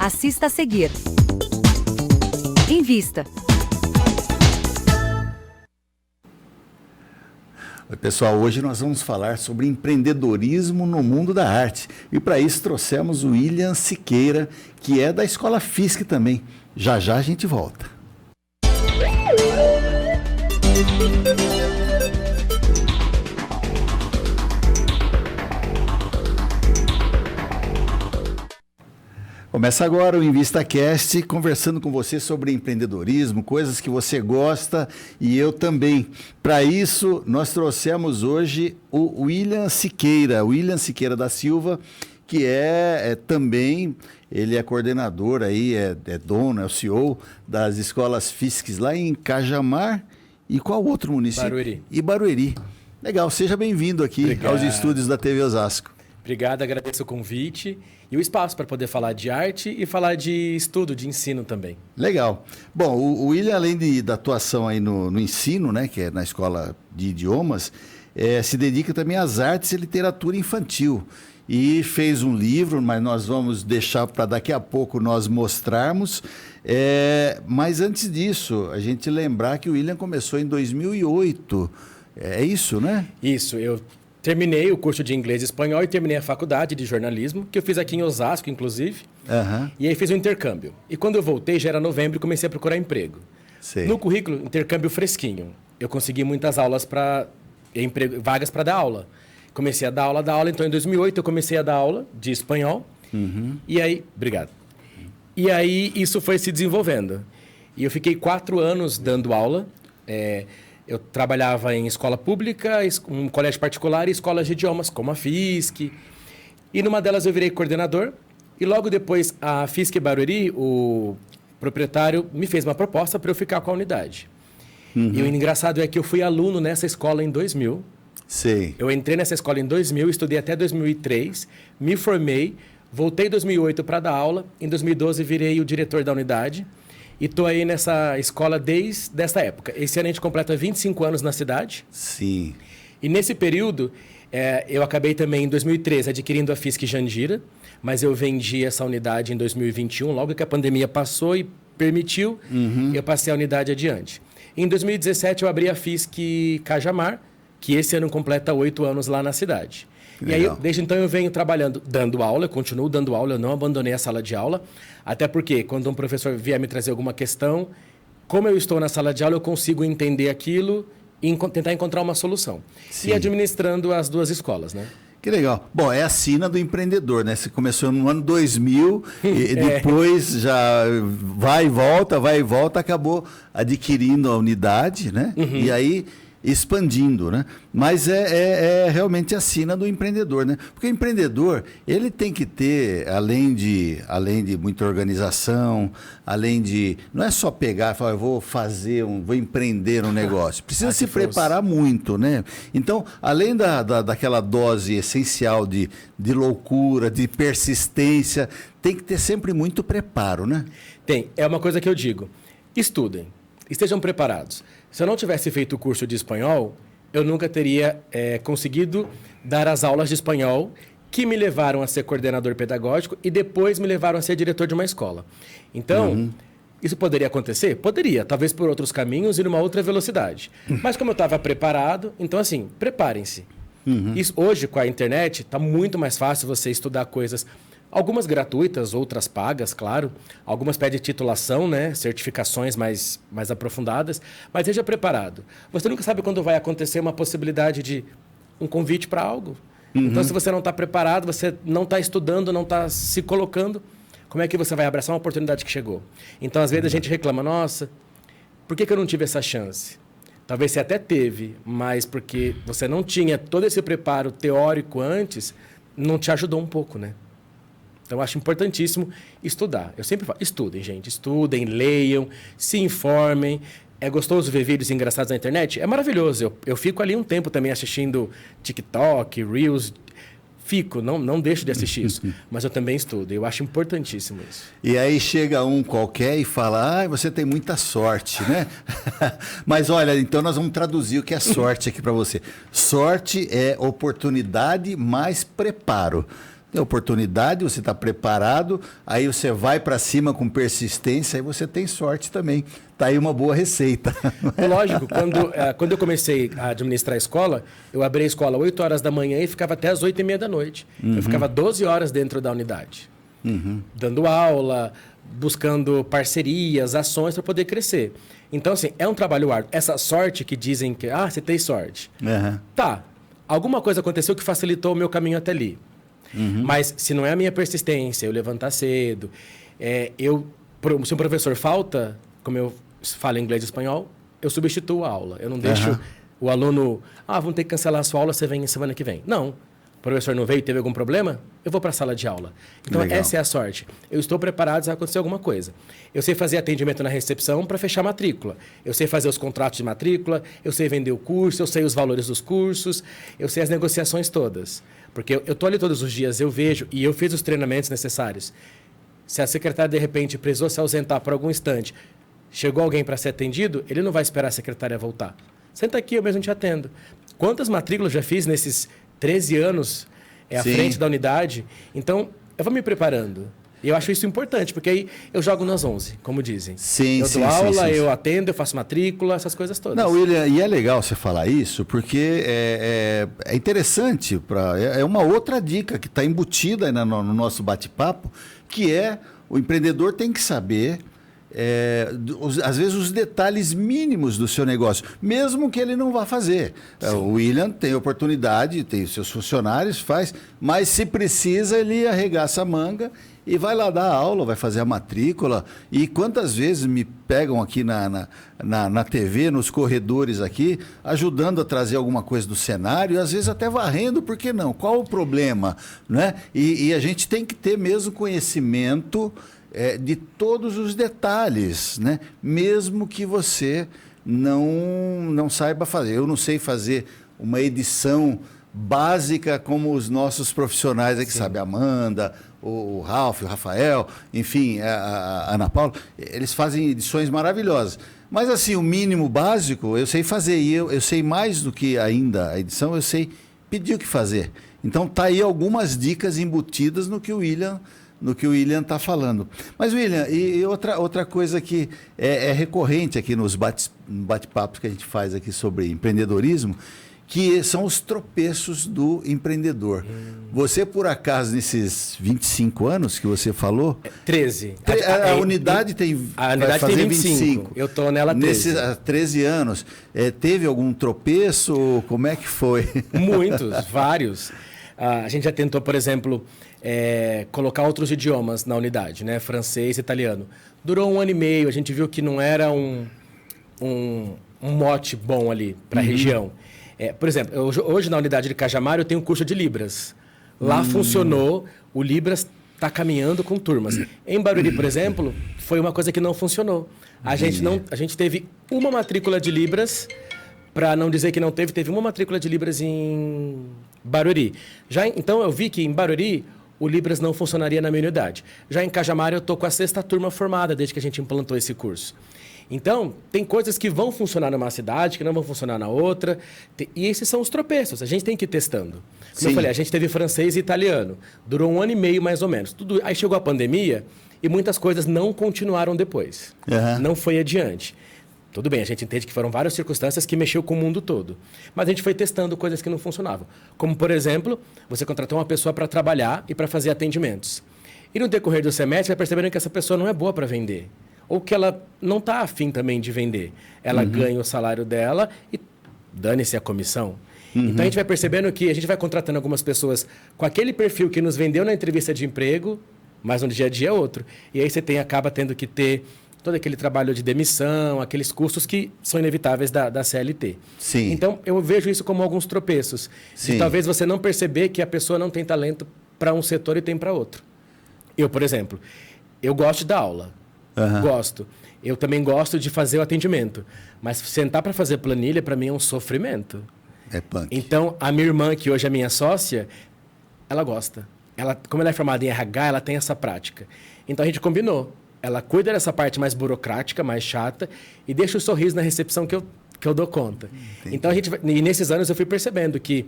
Assista a seguir. Invista. Oi, pessoal, hoje nós vamos falar sobre empreendedorismo no mundo da arte. E para isso trouxemos o William Siqueira, que é da Escola FISC também. Já já a gente volta. Começa agora o InvistaCast, conversando com você sobre empreendedorismo, coisas que você gosta e eu também. Para isso, nós trouxemos hoje o William Siqueira da Silva, que também, ele é coordenador aí, é dono, é o CEO das escolas FISC lá em Cajamar e qual outro município? Barueri. E Barueri. Legal, seja bem-vindo aqui aos estúdios da TV Osasco. Obrigado, agradeço o convite e o espaço para poder falar de arte e falar de estudo, de ensino também. Legal. Bom, o William, além da atuação aí no ensino, né, que é na escola de idiomas, se dedica também às artes e literatura infantil. E fez um livro, mas nós vamos deixar para daqui a pouco nós mostrarmos. Mas antes disso, a gente lembrar que o William começou em 2008. É isso, né? Isso, eu terminei o curso de inglês e espanhol e terminei a faculdade de jornalismo, que eu fiz aqui em Osasco, inclusive. Uhum. E aí fiz um intercâmbio. E quando eu voltei, já era novembro, e comecei a procurar emprego. Sei. No currículo, intercâmbio fresquinho. Eu consegui muitas aulas vagas para dar aula. Comecei a dar aula. Então, em 2008, eu comecei a dar aula de espanhol. Uhum. E aí... Obrigado. E aí, isso foi se desenvolvendo. E eu fiquei 4 anos dando aula. Eu trabalhava em escola pública, um colégio particular e escolas de idiomas, como a FISC. E numa delas eu virei coordenador. E logo depois, a FISC Barueri, o proprietário, me fez uma proposta para eu ficar com a unidade. Uhum. E o engraçado é que eu fui aluno nessa escola em 2000. Sei. Eu entrei nessa escola em 2000, estudei até 2003, me formei, voltei em 2008 para dar aula. Em 2012, virei o diretor da unidade. E estou aí nessa escola desde essa época. Esse ano a gente completa 25 anos na cidade. Sim. E nesse período, eu acabei também, em 2013, adquirindo a FISC Jandira, mas eu vendi essa unidade em 2021, logo que a pandemia passou e permitiu, eu passei a unidade adiante. Em 2017, eu abri a FISC Cajamar, que esse ano completa 8 anos lá na cidade. Legal. E aí, desde então, eu venho trabalhando, dando aula, eu continuo dando aula, eu não abandonei a sala de aula, até porque quando um professor vier me trazer alguma questão, como eu estou na sala de aula, eu consigo entender aquilo e tentar encontrar uma solução. Sim. E administrando as 2 escolas, né? Que legal. Bom, é a sina do empreendedor, né? Você começou no ano 2000 e depois já vai e volta, acabou adquirindo a unidade, né? E aí expandindo, né? Mas é realmente a sina do empreendedor, né? Porque o empreendedor, ele tem que ter, além de muita organização, não é só pegar e falar, vou empreender um negócio. Precisa se preparar muito, né? Então, além daquela dose essencial de loucura, de persistência, tem que ter sempre muito preparo, né? Tem. É uma coisa que eu digo. Estudem. Estejam preparados. Se eu não tivesse feito o curso de espanhol, eu nunca teria conseguido dar as aulas de espanhol que me levaram a ser coordenador pedagógico e depois me levaram a ser diretor de uma escola. Então, isso poderia acontecer? Poderia, talvez por outros caminhos e numa outra velocidade. Mas como eu estava preparado, então assim, preparem-se. Isso, hoje, com a internet, está muito mais fácil você estudar coisas... Algumas gratuitas, outras pagas, claro. Algumas pedem titulação, né? Certificações mais aprofundadas. Mas seja preparado. Você nunca sabe quando vai acontecer uma possibilidade de um convite para algo. Então, se você não está preparado, você não está estudando, não está se colocando, como é que você vai abraçar uma oportunidade que chegou? Então, às vezes, a gente reclama, nossa, por que eu não tive essa chance? Talvez você até teve, mas porque você não tinha todo esse preparo teórico antes, não te ajudou um pouco, né? Então, eu acho importantíssimo estudar. Eu sempre falo, estudem, gente. Estudem, leiam, se informem. É gostoso ver vídeos engraçados na internet? É maravilhoso. Eu fico ali um tempo também assistindo TikTok, Reels. Fico, não deixo de assistir isso. Mas eu também estudo. Eu acho importantíssimo isso. E aí chega um qualquer e fala, você tem muita sorte, né? Mas olha, então nós vamos traduzir o que é sorte aqui para você. Sorte é oportunidade mais preparo. tem oportunidade, você está preparado, aí você vai para cima com persistência, aí você tem sorte também. Está aí uma boa receita. Lógico, quando eu comecei a administrar a escola, eu abri a escola 8 horas da manhã e ficava até as 8h30 da noite. Eu ficava 12 horas dentro da unidade, dando aula, buscando parcerias, ações para poder crescer. Então, assim, é um trabalho árduo. Essa sorte que dizem que, você tem sorte. Tá, alguma coisa aconteceu que facilitou o meu caminho até ali. Mas se não é a minha persistência, eu levantar cedo, se um professor falta, como eu falo inglês e espanhol, eu substituo a aula. Eu não deixo o aluno, vamos ter que cancelar a sua aula, você vem semana que vem. Não. O professor não veio e teve algum problema, eu vou para a sala de aula. Então, legal. Essa é a sorte. Eu estou preparado se acontecer alguma coisa. Eu sei fazer atendimento na recepção para fechar a matrícula. Eu sei fazer os contratos de matrícula, eu sei vender o curso, eu sei os valores dos cursos, eu sei as negociações todas. Porque eu estou ali todos os dias, eu vejo, e eu fiz os treinamentos necessários. Se a secretária, de repente, precisou se ausentar por algum instante, chegou alguém para ser atendido, ele não vai esperar a secretária voltar. Senta aqui, eu mesmo te atendo. Quantas matrículas já fiz nesses 13 anos à frente da unidade? Então, eu vou me preparando. E eu acho isso importante, porque aí eu jogo nas 11, como dizem. Eu dou aula, eu atendo, eu faço matrícula, essas coisas todas. Não, William, e é legal você falar isso, porque é interessante, é uma outra dica que está embutida no nosso bate-papo, que é o empreendedor tem que saber... às vezes os detalhes mínimos do seu negócio, mesmo que ele não vá fazer. O William tem oportunidade, tem os seus funcionários, faz, mas se precisa ele arregaça a manga e vai lá dar aula, vai fazer a matrícula. E quantas vezes me pegam aqui na TV, nos corredores aqui, ajudando a trazer alguma coisa do cenário, e às vezes até varrendo, por que não? Qual o problema? Né? E a gente tem que ter mesmo conhecimento de todos os detalhes, né? Mesmo que você não saiba fazer. Eu não sei fazer uma edição básica como os nossos profissionais aqui, sabe? A Amanda, o Ralf, o Rafael, enfim, a Ana Paula, eles fazem edições maravilhosas. Mas assim, o mínimo básico eu sei fazer, e eu sei mais do que ainda a edição, eu sei pedir o que fazer. Então tá aí algumas dicas embutidas no que o William está falando. Mas, William, e outra coisa que é recorrente aqui nos bate-papos que a gente faz aqui sobre empreendedorismo, que são os tropeços do empreendedor. Você, por acaso, nesses 25 anos que você falou... 13. A unidade tem... A unidade tem 25. Eu estou nela 13. Nesses 13 anos, teve algum tropeço? Como é que foi? Muitos, vários. A gente já tentou, por exemplo... colocar outros idiomas na unidade, né? Francês e italiano. Durou 1 ano e meio, a gente viu que não era um mote bom ali para a região. Por exemplo, hoje na unidade de Cajamar eu tenho um curso de Libras. Lá funcionou, o Libras está caminhando com turmas. Em Barueri, por exemplo, foi uma coisa que não funcionou. A gente teve uma matrícula de Libras, para não dizer que não teve uma matrícula de Libras em Barueri. Então eu vi que em Barueri o Libras não funcionaria na minha unidade. Já em Cajamar eu estou com a 6ª turma formada desde que a gente implantou esse curso. Então, tem coisas que vão funcionar numa cidade, que não vão funcionar na outra. E esses são os tropeços. A gente tem que ir testando. Como eu falei, a gente teve francês e italiano. Durou 1 ano e meio, mais ou menos. Aí chegou a pandemia e muitas coisas não continuaram depois. Não foi adiante. Tudo bem, a gente entende que foram várias circunstâncias que mexeu com o mundo todo. Mas a gente foi testando coisas que não funcionavam. Como, por exemplo, você contratou uma pessoa para trabalhar e para fazer atendimentos. E no decorrer do semestre, vai percebendo que essa pessoa não é boa para vender. Ou que ela não está afim também de vender. Ela ganha o salário dela e dane-se a comissão. Então a gente vai percebendo que a gente vai contratando algumas pessoas com aquele perfil que nos vendeu na entrevista de emprego, mas no dia a dia é outro. E aí você acaba tendo que ter todo aquele trabalho de demissão, aqueles custos que são inevitáveis da CLT. Então eu vejo isso como alguns tropeços. De talvez você não perceber que a pessoa não tem talento para um setor e tem para outro. Eu, por exemplo, eu gosto de dar aula. Gosto. Eu também gosto de fazer o atendimento. Mas sentar para fazer planilha, para mim, é um sofrimento. É punk. Então, a minha irmã, que hoje é minha sócia, ela gosta. Como ela é formada em RH, ela tem essa prática. Então, a gente combinou. Ela cuida dessa parte mais burocrática, mais chata, e deixa o sorriso na recepção que eu dou conta. Entendi. Então, e nesses anos eu fui percebendo que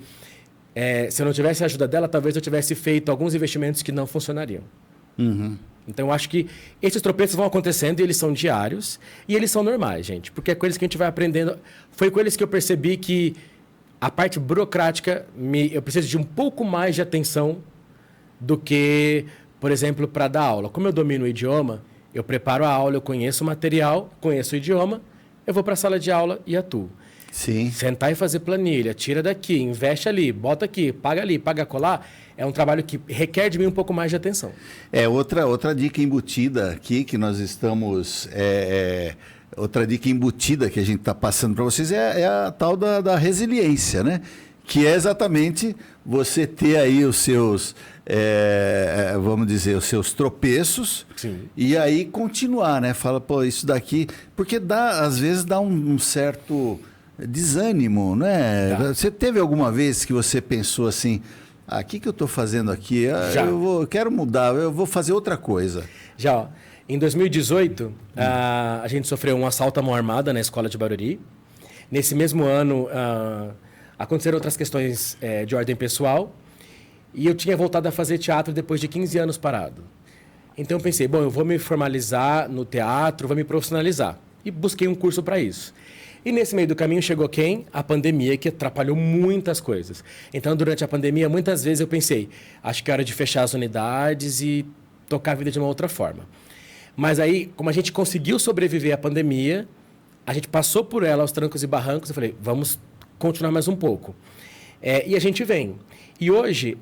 se eu não tivesse a ajuda dela, talvez eu tivesse feito alguns investimentos que não funcionariam. Então, eu acho que esses tropeços vão acontecendo e eles são diários e eles são normais, gente. Porque é com eles que a gente vai aprendendo. Foi com eles que eu percebi que a parte burocrática, eu preciso de um pouco mais de atenção do que, por exemplo, para dar aula. Como eu domino o idioma, eu preparo a aula, eu conheço o material, conheço o idioma, eu vou para a sala de aula e atuo. Sim. Sentar e fazer planilha, tira daqui, investe ali, bota aqui, paga colar, é um trabalho que requer de mim um pouco mais de atenção. Outra dica embutida aqui que nós estamos... outra dica embutida que a gente está passando para vocês é a tal da resiliência, né? Que é exatamente você ter aí os seus, vamos dizer, os seus tropeços. Sim. E aí continuar, né? Fala, pô, isso daqui... Porque às vezes dá um certo desânimo, né? Tá. Você teve alguma vez que você pensou assim, o que eu estou fazendo aqui? Eu quero mudar, eu vou fazer outra coisa. Já, ó, em 2018, a gente sofreu um assalto à mão armada na escola de Barueri. Nesse mesmo ano, aconteceram outras questões de ordem pessoal. E eu tinha voltado a fazer teatro depois de 15 anos parado. Então eu pensei, bom, eu vou me formalizar no teatro, vou me profissionalizar. E busquei um curso para isso. E nesse meio do caminho chegou quem? A pandemia, que atrapalhou muitas coisas. Então, durante a pandemia, muitas vezes eu pensei, acho que é hora de fechar as unidades e tocar a vida de uma outra forma. Mas aí, como a gente conseguiu sobreviver à pandemia, a gente passou por ela aos trancos e barrancos, eu falei, vamos continuar mais um pouco. E a gente vem. E hoje,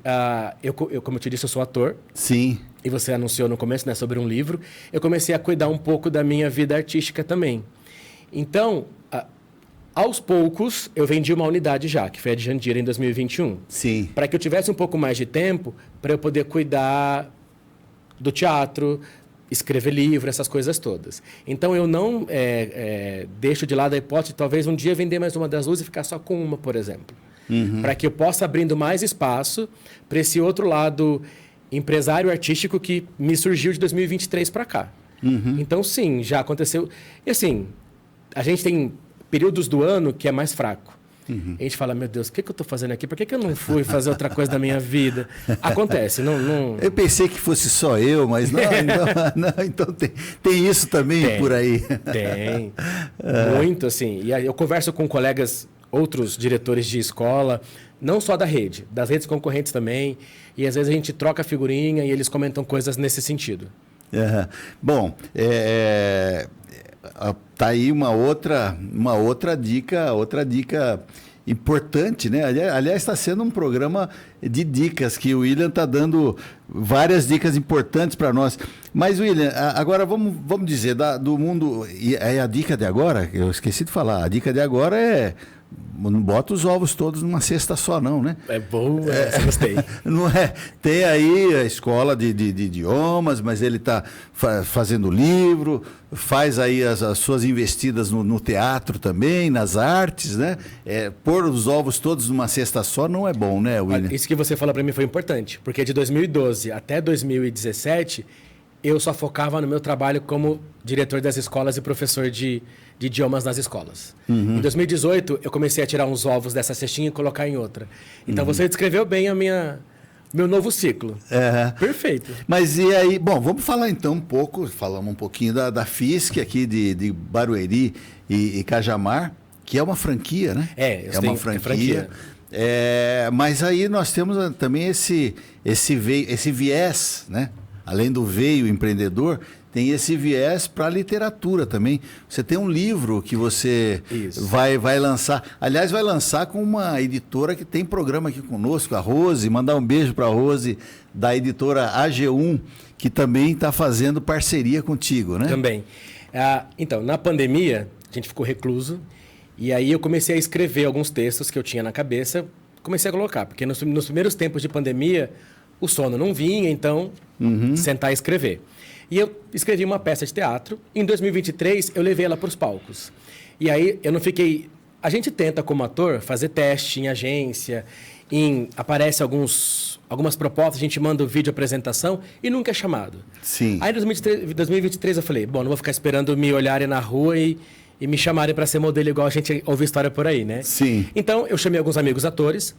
como eu te disse, eu sou ator. Sim. E você anunciou no começo, né, sobre um livro. Eu comecei a cuidar um pouco da minha vida artística também. Então, aos poucos, eu vendi uma unidade já, que foi a de Jandira em 2021. Sim. Para que eu tivesse um pouco mais de tempo para eu poder cuidar do teatro, escrever livro, essas coisas todas. Então, eu não deixo de lado a hipótese de talvez um dia vender mais uma das duas e ficar só com uma, por exemplo. Para que eu possa abrindo mais espaço para esse outro lado empresário artístico que me surgiu de 2023 para cá. Então, sim, já aconteceu. E assim, a gente tem períodos do ano que é mais fraco. A gente fala, meu Deus, o que eu estou fazendo aqui? Por que eu não fui fazer outra coisa da minha vida? Acontece, não... Eu pensei que fosse só eu, mas não, então tem isso também por aí. Tem, muito, assim. E aí eu converso com colegas, outros diretores de escola, não só da rede, das redes concorrentes também, e às vezes a gente troca figurinha e eles comentam coisas nesse sentido. Bom, tá aí uma outra dica importante, né? Aliás, está sendo um programa de dicas que o William está dando várias dicas importantes para nós. Mas, William, agora vamos dizer do mundo. E a dica de agora, eu esqueci de falar, a dica de agora é não bota os ovos todos numa cesta só, não, né? É bom, gostei. Não é? Tem aí a escola de idiomas, mas ele está fazendo livro, faz aí as suas investidas no teatro também, nas artes, né? Pôr os ovos todos numa cesta só não é bom, né, William? Isso que você falou para mim foi importante, porque de 2012 até 2017, eu só focava no meu trabalho como diretor das escolas e professor de idiomas nas escolas. Em 2018, eu comecei a tirar uns ovos dessa cestinha e colocar em outra. Então, você descreveu bem meu novo ciclo. Perfeito. Mas e aí, bom, vamos falar então falamos um pouquinho da FISC aqui de Barueri e Cajamar, que é uma franquia, né? É uma franquia. Mas aí nós temos também esse viés, né? Além do veio empreendedor, tem esse viés para a literatura também. Você tem um livro que você vai lançar. Aliás, vai lançar com uma editora que tem programa aqui conosco, a Rose. Mandar um beijo para a Rose, da editora AG1, que também está fazendo parceria contigo, né? Também. Então, na pandemia, a gente ficou recluso. E aí eu comecei a escrever alguns textos que eu tinha na cabeça. Comecei a colocar, porque nos primeiros tempos de pandemia, o sono não vinha, então sentar e escrever. E eu escrevi uma peça de teatro. Em 2023, eu levei ela para os palcos. E aí, eu não fiquei... A gente tenta, como ator, fazer teste em agência, aparece algumas propostas, a gente manda o vídeo apresentação e nunca é chamado. Sim. Aí, em 2023, eu falei, bom, não vou ficar esperando me olharem na rua e me chamarem para ser modelo igual a gente ouve história por aí, né? Sim. Então, eu chamei alguns amigos atores,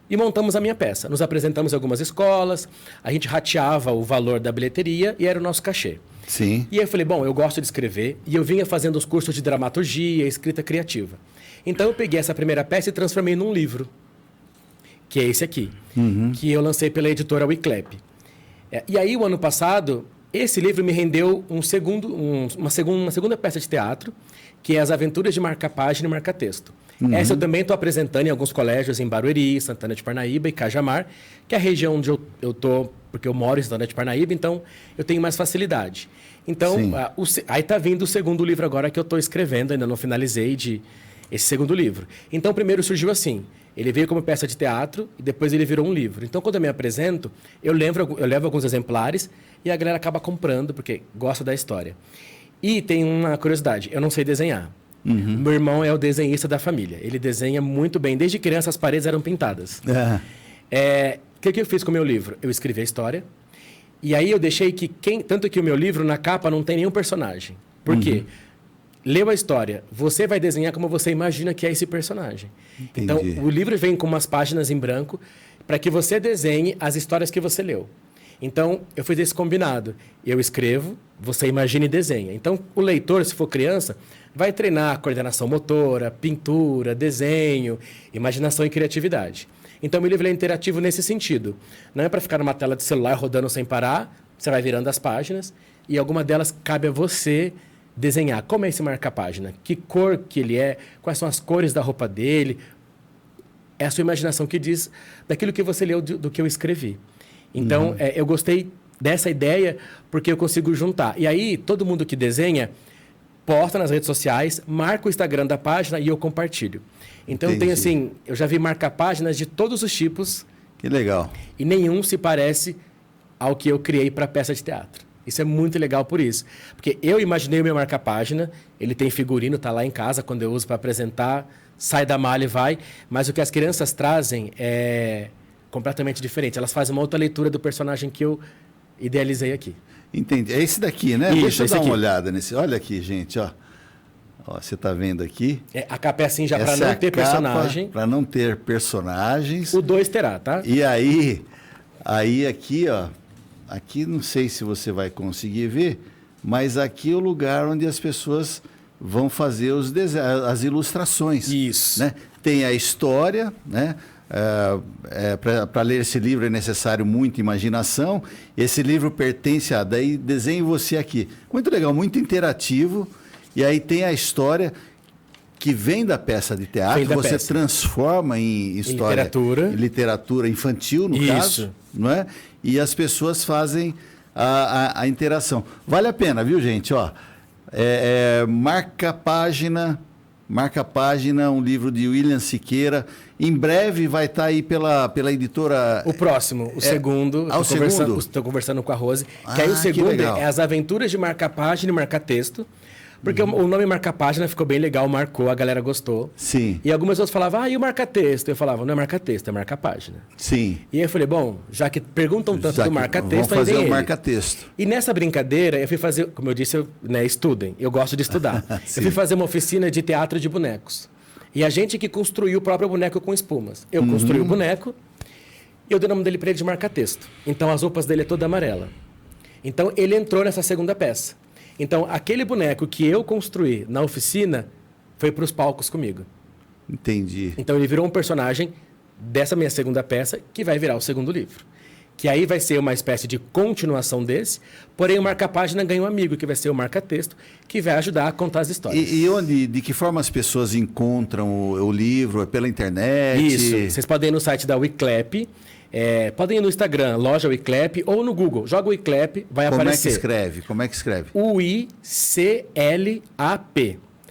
e montamos a minha peça. Nos apresentamos em algumas escolas, a gente rateava o valor da bilheteria e era o nosso cachê. Sim. E aí eu falei, bom, eu gosto de escrever e eu vinha fazendo os cursos de dramaturgia, escrita criativa. Então eu peguei essa primeira peça e transformei num livro, que é esse aqui, que eu lancei pela editora Wiclap. E aí, o ano passado, esse livro me rendeu uma segunda peça de teatro, que é As Aventuras de Marca-Página e Marca-Texto. Essa eu também estou apresentando em alguns colégios em Barueri, Santana de Parnaíba e Cajamar, que é a região onde eu estou, porque eu moro em Santana de Parnaíba, então eu tenho mais facilidade. Então, aí está vindo o segundo livro agora que eu estou escrevendo, ainda não finalizei esse segundo livro. Então, o primeiro surgiu assim. Ele veio como peça de teatro e depois ele virou um livro. Então, quando eu me apresento, eu levo alguns exemplares e a galera acaba comprando, porque gosta da história. E tem uma curiosidade, eu não sei desenhar. Meu irmão é o desenhista da família. Ele desenha muito bem. Desde criança, as paredes eram pintadas. O que eu fiz com o meu livro? Eu escrevi a história. E aí eu deixei que tanto que o meu livro, na capa, não tem nenhum personagem. Por quê? Leu a história, você vai desenhar como você imagina que é esse personagem. Entendi. Então, o livro vem com umas páginas em branco para que você desenhe as histórias que você leu. Então, eu fiz esse combinado. Eu escrevo, você imagina e desenha. Então, o leitor, se for criança, vai treinar coordenação motora, pintura, desenho, imaginação e criatividade. Então, meu livro é interativo nesse sentido. Não é para ficar numa tela de celular rodando sem parar, você vai virando as páginas e alguma delas cabe a você desenhar. Como é esse marca-página? Que cor que ele é? Quais são as cores da roupa dele? É a sua imaginação que diz daquilo que você leu do que eu escrevi. Então, eu gostei dessa ideia porque eu consigo juntar. E aí, todo mundo que desenha posta nas redes sociais, marca o Instagram da página e eu compartilho. Então, tem assim, eu já vi marca-páginas de todos os tipos. Que legal. E nenhum se parece ao que eu criei para peça de teatro. Isso é muito legal por isso. Porque eu imaginei o meu marca-página, ele tem figurino, está lá em casa, quando eu uso para apresentar, sai da malha e vai. Mas o que as crianças trazem é completamente diferente. Elas fazem uma outra leitura do personagem que eu idealizei aqui. Entendi. É esse daqui, né? Isso, Deixa eu dar aqui. uma olhada nesse. Olha aqui, gente, ó. Ó, você está vendo aqui? A capa é assim já para não ter personagem. Para não ter personagens. O 2 terá, tá? E aí aqui, ó. Aqui não sei se você vai conseguir ver, mas aqui é o lugar onde as pessoas vão fazer as ilustrações. Isso. Né? Tem a história, né? Para ler esse livro é necessário muita imaginação. Esse livro pertence a... Daí desenho você aqui. Muito legal, muito interativo. E aí tem a história que vem da peça de teatro, você transforma em história, em literatura infantil, no caso, não é? E as pessoas fazem a interação. Vale a pena, viu, gente? Ó, Marca-Página, um livro de William Siqueira. Em breve vai estar aí pela editora... O próximo, o segundo. Estou conversando com a Rose. Que aí o segundo é As Aventuras de Marca-Página e Marca-Texto. Porque o nome Marca-Página ficou bem legal, marcou, a galera gostou. Sim. E algumas pessoas falavam, e o marca-texto? Eu falava, não é marca-texto, é marca-página. Sim. E aí eu falei, bom, já que perguntam tanto do marca-texto, vamos fazer o marca-texto. E nessa brincadeira, eu fui fazer, como eu disse, estudem, eu gosto de estudar. Eu fui fazer uma oficina de teatro de bonecos. E a gente que construiu o próprio boneco com espumas. Eu construí o boneco e eu dei o nome dele para ele de marca-texto. Então as roupas dele é toda amarela. Então ele entrou nessa segunda peça. Então, aquele boneco que eu construí na oficina foi para os palcos comigo. Entendi. Então, ele virou um personagem dessa minha segunda peça, que vai virar o segundo livro. Que aí vai ser uma espécie de continuação desse, porém o marca-página ganha um amigo, que vai ser o marca-texto, que vai ajudar a contar as histórias. E de que forma as pessoas encontram o livro? É pela internet? Isso. Vocês podem ir no site da Wiclap, podem ir no Instagram, loja Wiclap, ou no Google. Joga o Wiclap, vai aparecer. Como é que escreve? U-I-C-L-A-P.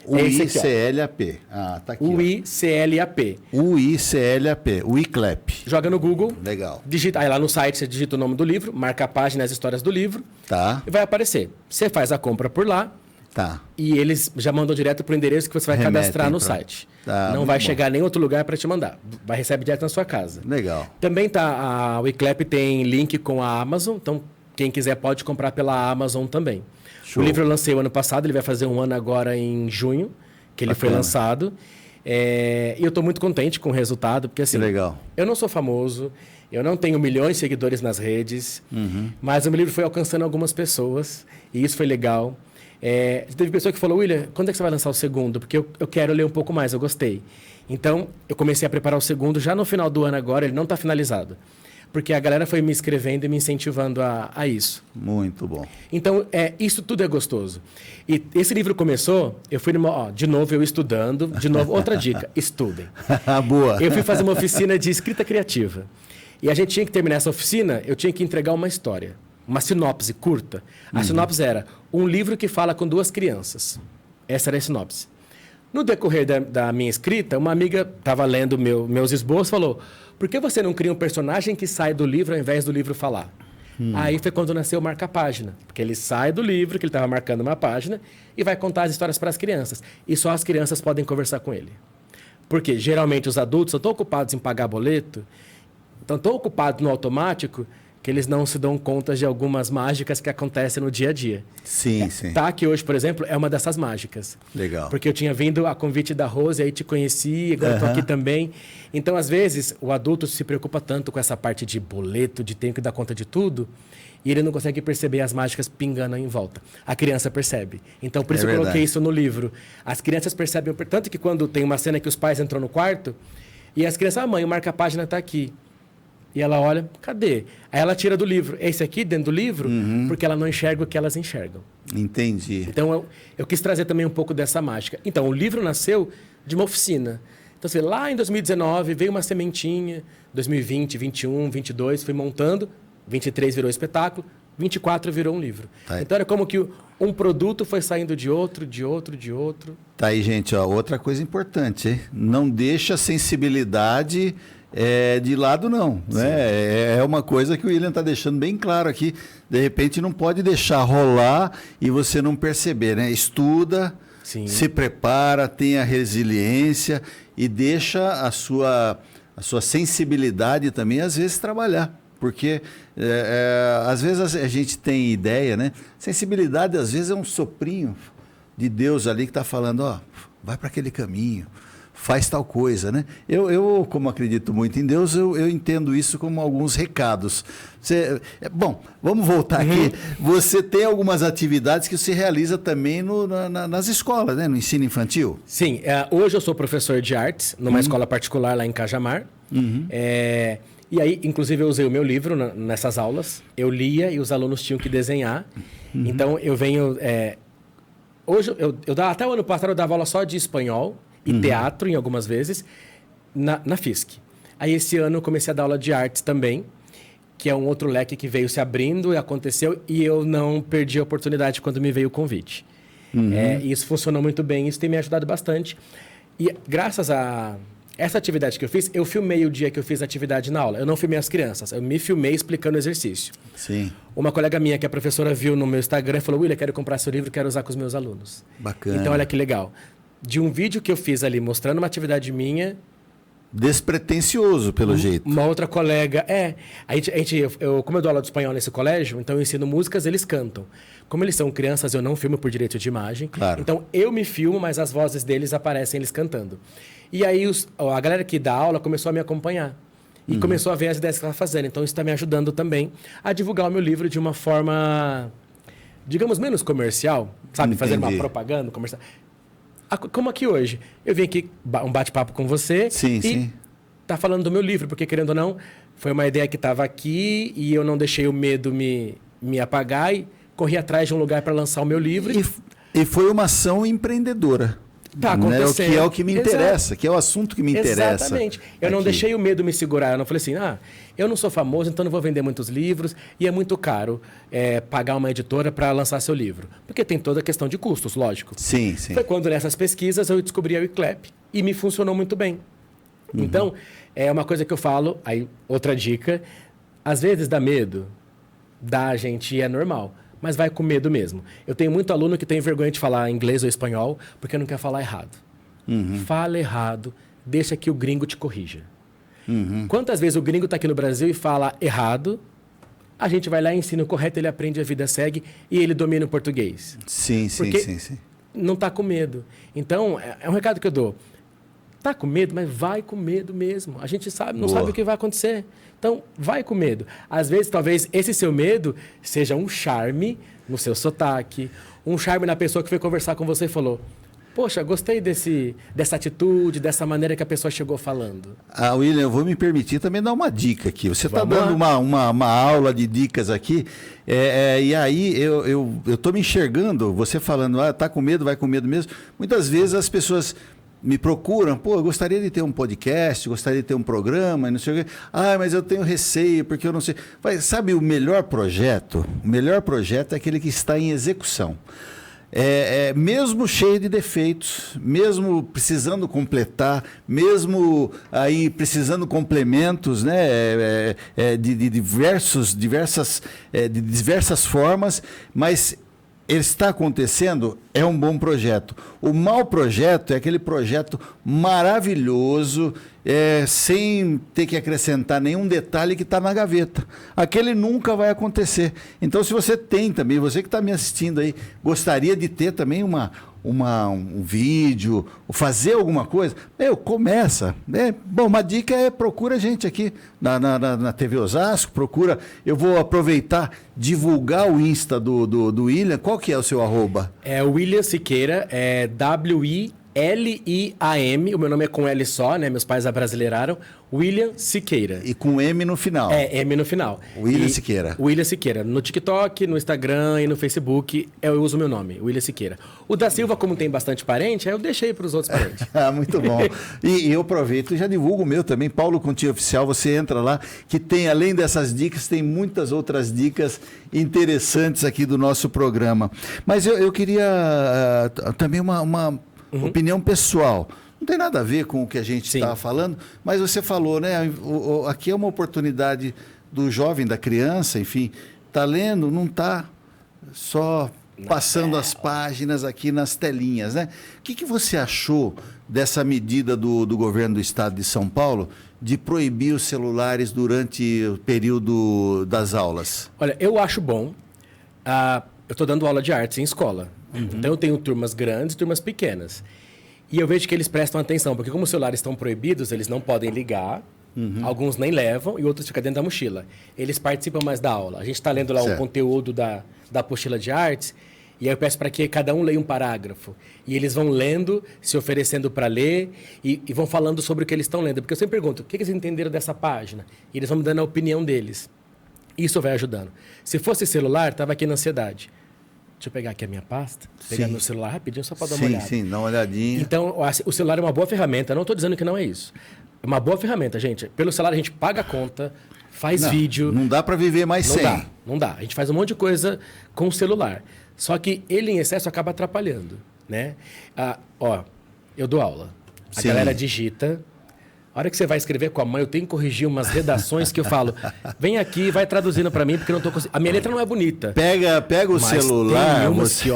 U-I-C-L-A-P. Ah, tá aqui. U-I-C-L-A-P. U-I-C-L-A-P. Wiclap. Joga no Google. Legal. Digita, aí lá no site você digita o nome do livro, marca a página, as histórias do livro. Tá. E vai aparecer. Você faz a compra por lá. Tá. E eles já mandam direto para o endereço que você vai cadastrar no site. Tá, não vai chegar em nenhum outro lugar para te mandar. Vai receber direto na sua casa. Legal. Também a Wiclap tem link com a Amazon, então quem quiser pode comprar pela Amazon também. Show. O livro eu lancei o ano passado, ele vai fazer um ano agora em junho, que ele foi lançado. E eu estou muito contente com o resultado, porque assim, legal. Eu não sou famoso, eu não tenho milhões de seguidores nas redes, mas o meu livro foi alcançando algumas pessoas, e isso foi legal. Teve pessoa que falou, William, quando é que você vai lançar o segundo? Porque eu quero ler um pouco mais, eu gostei. Então, eu comecei a preparar o segundo já no final do ano agora, ele não está finalizado. Porque a galera foi me escrevendo e me incentivando a isso. Muito bom. Então, isso tudo é gostoso. E esse livro começou, eu fui de novo eu estudando, de novo, outra dica, estudem. Boa. Eu fui fazer uma oficina de escrita criativa. E a gente tinha que terminar essa oficina, eu tinha que entregar uma história, uma sinopse curta. A sinopse era um livro que fala com 2 crianças. Essa era a sinopse. No decorrer da minha escrita, uma amiga estava lendo meus esboços e falou, por que você não cria um personagem que sai do livro ao invés do livro falar? Aí foi quando nasceu o Marca-Página. Porque ele sai do livro, que ele estava marcando uma página, e vai contar as histórias para as crianças. E só as crianças podem conversar com ele. Porque geralmente os adultos estão tão ocupados em pagar boleto, estão tão ocupados no automático, que eles não se dão conta de algumas mágicas que acontecem no dia a dia. Sim, sim. Tá, que hoje, por exemplo, é uma dessas mágicas. Legal. Porque eu tinha vindo a convite da Rose, aí te conheci, agora estou aqui também. Então, às vezes, o adulto se preocupa tanto com essa parte de boleto, de ter que dar conta de tudo, e ele não consegue perceber as mágicas pingando em volta. A criança percebe. Então, por isso eu coloquei isso no livro. As crianças percebem, tanto que quando tem uma cena que os pais entram no quarto, e as crianças, mãe, o marca-página está aqui. E ela olha, cadê? Aí ela tira do livro. Esse aqui, dentro do livro, porque ela não enxerga o que elas enxergam. Entendi. Então, eu quis trazer também um pouco dessa mágica. Então, o livro nasceu de uma oficina. Então, assim, lá em 2019, veio uma sementinha. 2020, 21, 22, fui montando. 23 virou espetáculo. 24 virou um livro. Tá. Então, era como que um produto foi saindo de outro, de outro, de outro. Tá aí, gente. Ó, outra coisa importante, hein? Não deixa a sensibilidade... de lado não, né? É uma coisa que o William está deixando bem claro aqui. De repente não pode deixar rolar e você não perceber, né? Estuda, se prepara, tenha resiliência e deixa a sua sensibilidade também às vezes trabalhar. Porque às vezes a gente tem ideia, né? Sensibilidade às vezes é um soprinho de Deus ali que está falando, ó, vai para aquele caminho. Faz tal coisa, né? Eu, como acredito muito em Deus, eu entendo isso como alguns recados. Bom, vamos voltar aqui. Você tem algumas atividades que você realiza também nas escolas, né? No ensino infantil? Sim. Hoje eu sou professor de artes numa escola particular lá em Cajamar. E aí, inclusive, eu usei o meu livro nessas aulas. Eu lia e os alunos tinham que desenhar. Então, eu venho... hoje, até o ano passado, eu dava aula só de espanhol e teatro, em algumas vezes, na FISC. Aí, esse ano, eu comecei a dar aula de artes também, que é um outro leque que veio se abrindo e aconteceu, e eu não perdi a oportunidade quando me veio o convite. E isso funcionou muito bem, isso tem me ajudado bastante. E graças a essa atividade que eu fiz, eu filmei o dia que eu fiz a atividade na aula. Eu não filmei as crianças, eu me filmei explicando o exercício. Sim. Uma colega minha, que é professora, viu no meu Instagram e falou, William, quero comprar seu livro, quero usar com os meus alunos. Bacana. Então, olha que legal. De um vídeo que eu fiz ali, mostrando uma atividade minha... Despretensioso, pelo jeito. Uma outra colega... Como eu dou aula de espanhol nesse colégio, então eu ensino músicas, eles cantam. Como eles são crianças, eu não filmo por direito de imagem. Claro. Então, eu me filmo, mas as vozes deles aparecem eles cantando. E aí, a galera que dá aula começou a me acompanhar. E começou a ver as ideias que ela estava fazendo. Então, isso está me ajudando também a divulgar o meu livro de uma forma, digamos, menos comercial. Sabe? Entendi. Fazer uma propaganda comercial. Como aqui hoje. Eu vim aqui, um bate-papo com você. Sim. Tá falando do meu livro, porque, querendo ou não, foi uma ideia que estava aqui e eu não deixei o medo me apagar e corri atrás de um lugar para lançar o meu livro. E foi uma ação empreendedora. Tá acontecendo. Que é o que me interessa, que é o assunto que me interessa. Exatamente. Eu não deixei o medo me segurar. Eu não falei assim, eu não sou famoso, então não vou vender muitos livros e é muito caro pagar uma editora para lançar seu livro. Porque tem toda a questão de custos, lógico. Sim. Foi quando nessas pesquisas eu descobri a Wiclap e me funcionou muito bem. Então, é uma coisa que eu falo, aí outra dica, às vezes dá medo, gente, é normal. Mas vai com medo mesmo. Eu tenho muito aluno que tem vergonha de falar inglês ou espanhol porque não quer falar errado. Fala errado, deixa que o gringo te corrija. Quantas vezes o gringo está aqui no Brasil e fala errado, a gente vai lá, ensina o correto, ele aprende, a vida segue e ele domina o português. Sim. Não está com medo. Então, é um recado que eu dou. Tá com medo? Mas vai com medo mesmo. A gente não sabe o que vai acontecer. Então, vai com medo. Às vezes, talvez, esse seu medo seja um charme no seu sotaque, um charme na pessoa que foi conversar com você e falou: poxa, gostei dessa atitude, dessa maneira que a pessoa chegou falando. William, eu vou me permitir também dar uma dica aqui. Você está dando uma aula de dicas aqui, e aí eu estou me enxergando, você falando, tá com medo, vai com medo mesmo. Muitas vezes as pessoas me procuram, eu gostaria de ter um podcast, gostaria de ter um programa, e não sei o quê. Mas eu tenho receio, porque eu não sei. Sabe, o melhor projeto é aquele que está em execução. Mesmo cheio de defeitos, mesmo precisando completar, mesmo aí precisando complementos, né, de diversas formas, mas ele está acontecendo, é um bom projeto. O mau projeto é aquele projeto maravilhoso, sem ter que acrescentar nenhum detalhe que está na gaveta. Aquele nunca vai acontecer. Então, se você tem também, você que está me assistindo aí, gostaria de ter também um vídeo, fazer alguma coisa, começa. Bom, uma dica procura a gente aqui na TV Osasco, eu vou aproveitar, divulgar o Insta do William. Qual que é o seu arroba? É William Siqueira, WILIAM, o meu nome é com L só, né? Meus pais abrasileiraram. William Siqueira. E com M no final. M no final. William Siqueira. William Siqueira. No TikTok, no Instagram e no Facebook, eu uso o meu nome, William Siqueira. O da Silva, como tem bastante parente, aí eu deixei para os outros parentes. Muito bom. E eu aproveito e já divulgo o meu também, Paulo Conti Oficial. Você entra lá, que tem, além dessas dicas, tem muitas outras dicas interessantes aqui do nosso programa. Mas eu queria também uma opinião pessoal. Não tem nada a ver com o que a gente estava falando, mas você falou, né? Aqui é uma oportunidade do jovem, da criança, enfim, está lendo, não está só passando as páginas aqui nas telinhas, né? O que você achou dessa medida do governo do estado de São Paulo de proibir os celulares durante o período das aulas? Olha, eu acho bom. Eu estou dando aula de artes em escola. Então, eu tenho turmas grandes e turmas pequenas. E eu vejo que eles prestam atenção, porque como os celulares estão proibidos, eles não podem ligar, alguns nem levam e outros ficam dentro da mochila. Eles participam mais da aula. A gente está lendo lá o conteúdo da apostila de artes, e aí eu peço para que cada um leia um parágrafo. E eles vão lendo, se oferecendo para ler, e vão falando sobre o que eles estão lendo. Porque eu sempre pergunto, o que eles entenderam dessa página? E eles vão me dando a opinião deles. Isso vai ajudando. Se fosse celular, estava aqui na ansiedade. Deixa eu pegar aqui a minha pasta, pegar meu celular rapidinho só para dar uma olhada. Sim, dá uma olhadinha. Então, o celular é uma boa ferramenta. Eu não estou dizendo que não é isso. É uma boa ferramenta, gente. Pelo celular a gente paga a conta, faz vídeo. Não dá para viver mais sem. Não dá. A gente faz um monte de coisa com o celular. Só que ele em excesso acaba atrapalhando, né? Eu dou aula. A galera digita. A hora que você vai escrever com a mãe, eu tenho que corrigir umas redações que eu falo, vem aqui e vai traduzindo para mim, porque eu não estou conseguindo. A minha letra não é bonita. Pega o celular. Tem umas que,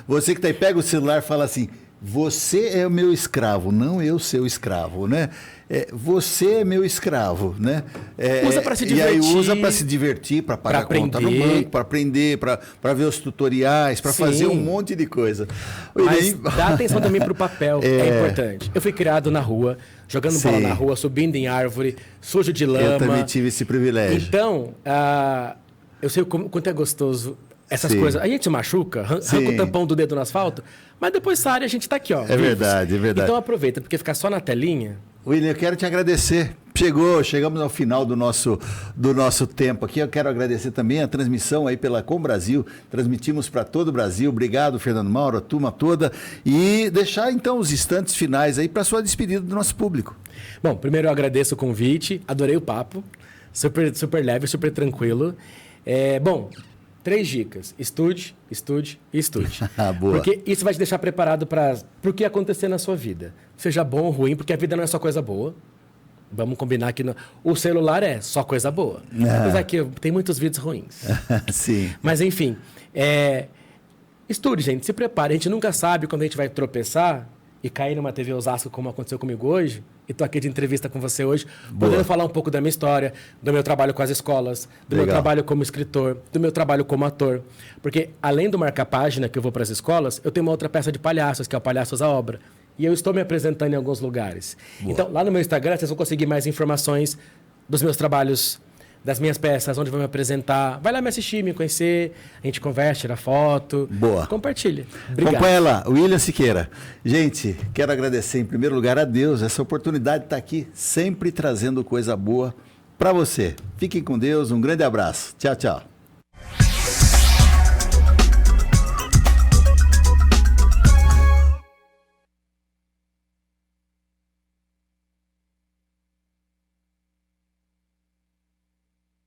você que tá aí, pega o celular e fala assim: você é o meu escravo, não eu seu escravo, né? Você é meu escravo, né? Usa para se divertir. E aí usa para se divertir, para pagar a conta no banco, para aprender, para ver os tutoriais, para fazer um monte de coisa. Mas dá atenção também para o papel, é importante. Eu fui criado na rua, jogando bola na rua, subindo em árvore, sujo de lama. Eu também tive esse privilégio. Então, eu sei o quanto é gostoso essas coisas. A gente se machuca, arranca o tampão do dedo no asfalto, mas depois sai a gente está aqui, ó. É verdade. Então aproveita, porque ficar só na telinha... William, eu quero te agradecer. Chegamos ao final do nosso tempo aqui. Eu quero agradecer também a transmissão aí pela Com Brasil. Transmitimos para todo o Brasil. Obrigado, Fernando Mauro, a turma toda. E deixar então os instantes finais aí para a sua despedida do nosso público. Bom, primeiro eu agradeço o convite. Adorei o papo. Super leve, super tranquilo. 3 dicas. Estude. Boa. Porque isso vai te deixar preparado para o que acontecer na sua vida. Seja bom ou ruim, porque a vida não é só coisa boa. Vamos combinar que o celular é só coisa boa. Apesar que tem muitos vídeos ruins. Sim. Mas, enfim, estude, gente. Se prepare. A gente nunca sabe quando a gente vai tropeçar e cair numa TV Osasco, como aconteceu comigo hoje. E estou aqui de entrevista com você hoje, podendo falar um pouco da minha história, do meu trabalho com as escolas, do meu trabalho como escritor, do meu trabalho como ator. Porque, além do marca-página que eu vou para as escolas, eu tenho uma outra peça de palhaços, que é o Palhaços à Obra. e eu estou me apresentando em alguns lugares. Boa. Então, lá no meu Instagram, vocês vão conseguir mais informações dos meus trabalhos, das minhas peças, onde vou me apresentar. Vai lá me assistir, me conhecer, a gente conversa, tira foto. Boa. Compartilha. Obrigado. Acompanha lá, William Siqueira. Gente, quero agradecer em primeiro lugar a Deus essa oportunidade de estar aqui, sempre trazendo coisa boa para você. Fiquem com Deus, um grande abraço. Tchau, tchau.